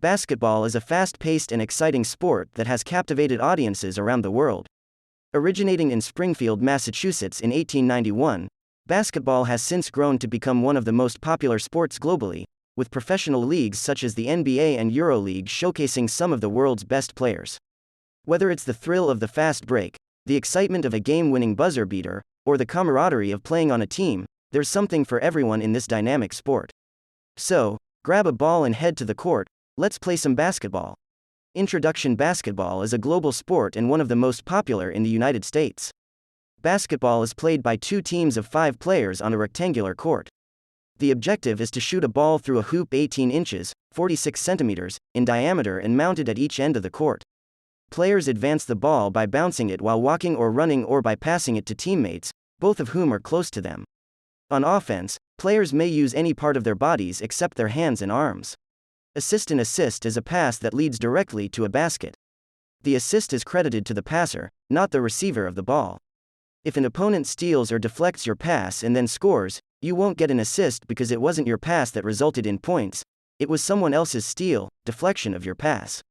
Basketball is a fast-paced and exciting sport that has captivated audiences around the world. Originating in Springfield, Massachusetts in 1891, basketball has since grown to become one of the most popular sports globally, with professional leagues such as the NBA and EuroLeague showcasing some of the world's best players. Whether it's the thrill of the fast break, the excitement of a game-winning buzzer beater, or the camaraderie of playing on a team, there's something for everyone in this dynamic sport. So, grab a ball and head to the court. Let's play some basketball. Introduction: Basketball is a global sport and one of the most popular in the United States. Basketball is played by two teams of 5 players on a rectangular court. The objective is to shoot a ball through a hoop 18 inches, 46 centimeters, in diameter and mounted at each end of the court. Players advance the ball by bouncing it while walking or running or by passing it to teammates, both of whom are close to them. On offense, players may use any part of their bodies except their hands and arms. Assist: An assist is a pass that leads directly to a basket. The assist is credited to the passer, not the receiver of the ball. If an opponent steals or deflects your pass and then scores, you won't get an assist because it wasn't your pass that resulted in points, it was someone else's steal, deflection of your pass.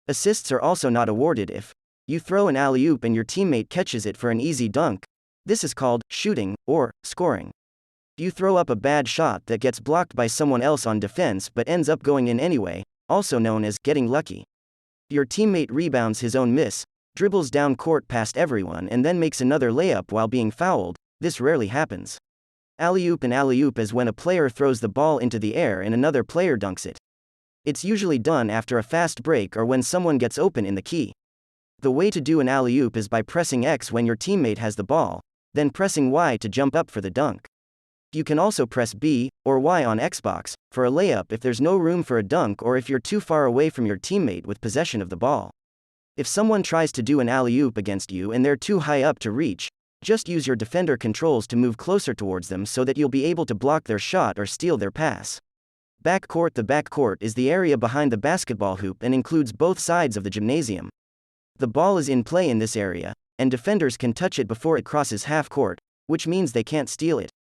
Assists are also not awarded if you throw an alley-oop and your teammate catches it for an easy dunk. This is called shooting or scoring. You throw up a bad shot that gets blocked by someone else on defense but ends up going in anyway, also known as getting lucky. Your teammate rebounds his own miss, dribbles down court past everyone and then makes another layup while being fouled. This rarely happens. Alley-oop: An alley-oop is when a player throws the ball into the air and another player dunks it. It's usually done after a fast break or when someone gets open in the key. The way to do an alley-oop is by pressing X when your teammate has the ball, then pressing Y to jump up for the dunk. You can also press B or Y on Xbox for a layup if there's no room for a dunk or if you're too far away from your teammate with possession of the ball. If someone tries to do an alley-oop against you and they're too high up to reach, just use your defender controls to move closer towards them so that you'll be able to block their shot or steal their pass. Backcourt: The backcourt is the area behind the basketball hoop and includes both sides of the gymnasium. The ball is in play in this area, and defenders can touch it before it crosses half court, which means they can't steal it.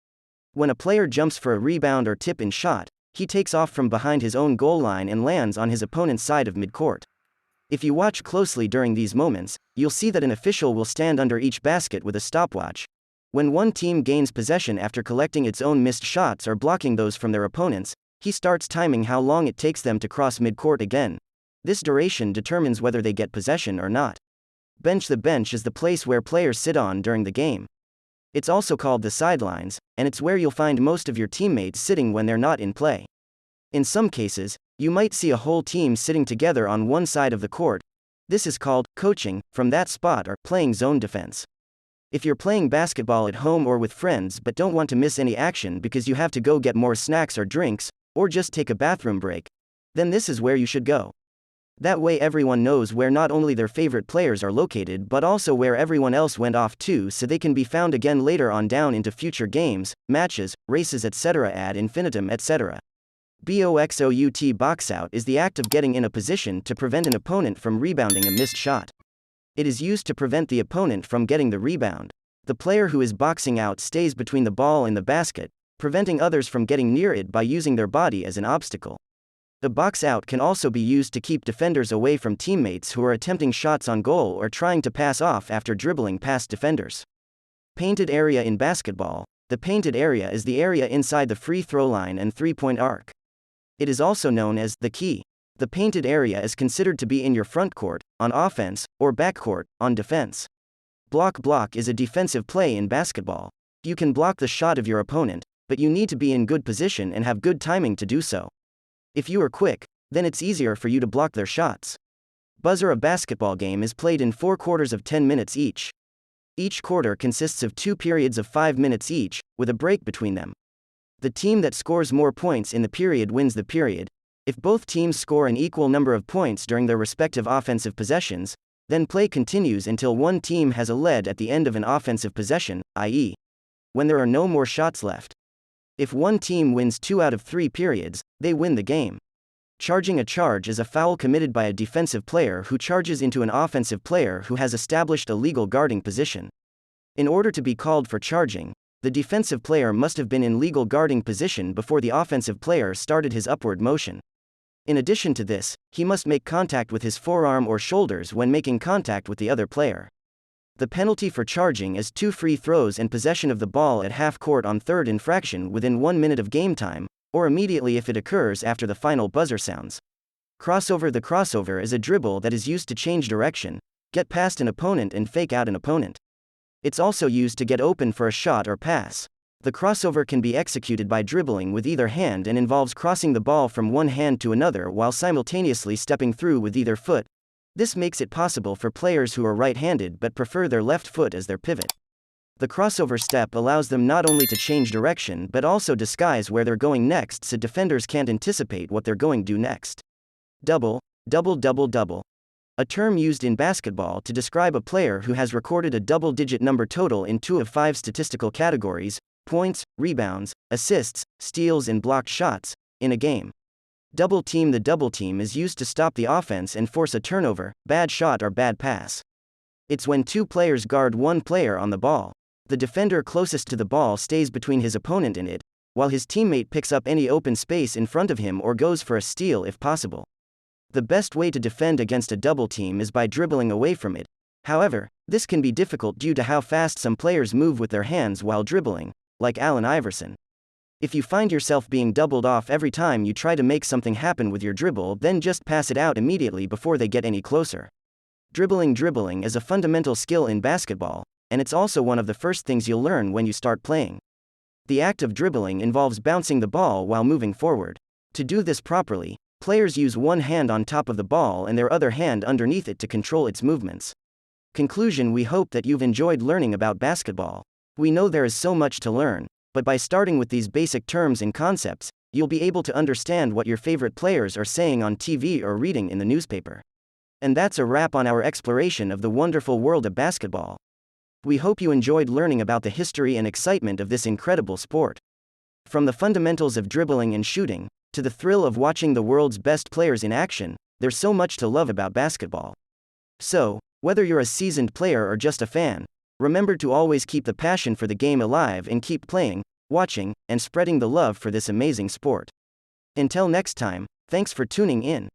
When a player jumps for a rebound or tip-in shot, he takes off from behind his own goal line and lands on his opponent's side of midcourt. If you watch closely during these moments, you'll see that an official will stand under each basket with a stopwatch. When one team gains possession after collecting its own missed shots or blocking those from their opponents, he starts timing how long it takes them to cross midcourt again. This duration determines whether they get possession or not. Bench: The bench is the place where players sit on during the game. It's also called the sidelines, and it's where you'll find most of your teammates sitting when they're not in play. In some cases, you might see a whole team sitting together on one side of the court. This is called coaching from that spot or playing zone defense. If you're playing basketball at home or with friends but don't want to miss any action because you have to go get more snacks or drinks, or just take a bathroom break, then this is where you should go. That way everyone knows where not only their favorite players are located but also where everyone else went off to so they can be found again later on down into future games, matches, races, etc. ad infinitum, etc. Boxout: Boxout is the act of getting in a position to prevent an opponent from rebounding a missed shot. It is used to prevent the opponent from getting the rebound. The player who is boxing out stays between the ball and the basket, preventing others from getting near it by using their body as an obstacle. The box out can also be used to keep defenders away from teammates who are attempting shots on goal or trying to pass off after dribbling past defenders. Painted area: In basketball, the painted area is the area inside the free throw line and three-point arc. It is also known as the key. The painted area is considered to be in your front court, on offense, or backcourt, on defense. Block: Block is a defensive play in basketball. You can block the shot of your opponent, but you need to be in good position and have good timing to do so. If you are quick, then it's easier for you to block their shots. Buzzer: A basketball game is played in 4 quarters of 10 minutes each. Each quarter consists of 2 periods of 5 minutes each, with a break between them. The team that scores more points in the period wins the period. If both teams score an equal number of points during their respective offensive possessions, then play continues until one team has a lead at the end of an offensive possession, i.e., when there are no more shots left. If one team wins 2 out of 3 periods, they win the game. Charging: A charge is a foul committed by a defensive player who charges into an offensive player who has established a legal guarding position. In order to be called for charging, the defensive player must have been in legal guarding position before the offensive player started his upward motion. In addition to this, he must make contact with his forearm or shoulders when making contact with the other player. The penalty for charging is 2 free throws and possession of the ball at half court on third infraction within 1 minute of game time, or immediately if it occurs after the final buzzer sounds. Crossover. The crossover is a dribble that is used to change direction, get past an opponent and fake out an opponent. It's also used to get open for a shot or pass. The crossover can be executed by dribbling with either hand and involves crossing the ball from one hand to another while simultaneously stepping through with either foot. This makes it possible for players who are right-handed but prefer their left foot as their pivot. The crossover step allows them not only to change direction but also disguise where they're going next so defenders can't anticipate what they're going to do next. Double. A term used in basketball to describe a player who has recorded a double-digit number total in 2 of 5 statistical categories: points, rebounds, assists, steals and blocked shots, in a game. Double team. The double team is used to stop the offense and force a turnover, bad shot or bad pass. It's when 2 players guard 1 player on the ball. The defender closest to the ball stays between his opponent and it, while his teammate picks up any open space in front of him or goes for a steal if possible. The best way to defend against a double team is by dribbling away from it. However, this can be difficult due to how fast some players move with their hands while dribbling, like Allen Iverson. If you find yourself being doubled off every time you try to make something happen with your dribble, then just pass it out immediately before they get any closer. Dribbling is a fundamental skill in basketball, and it's also one of the first things you'll learn when you start playing. The act of dribbling involves bouncing the ball while moving forward. To do this properly, players use one hand on top of the ball and their other hand underneath it to control its movements. Conclusion: we hope that you've enjoyed learning about basketball. We know there is so much to learn, but by starting with these basic terms and concepts, you'll be able to understand what your favorite players are saying on TV or reading in the newspaper. And that's a wrap on our exploration of the wonderful world of basketball. We hope you enjoyed learning about the history and excitement of this incredible sport. From the fundamentals of dribbling and shooting, to the thrill of watching the world's best players in action, there's so much to love about basketball. So, whether you're a seasoned player or just a fan, remember to always keep the passion for the game alive and keep playing, watching, and spreading the love for this amazing sport. Until next time, thanks for tuning in.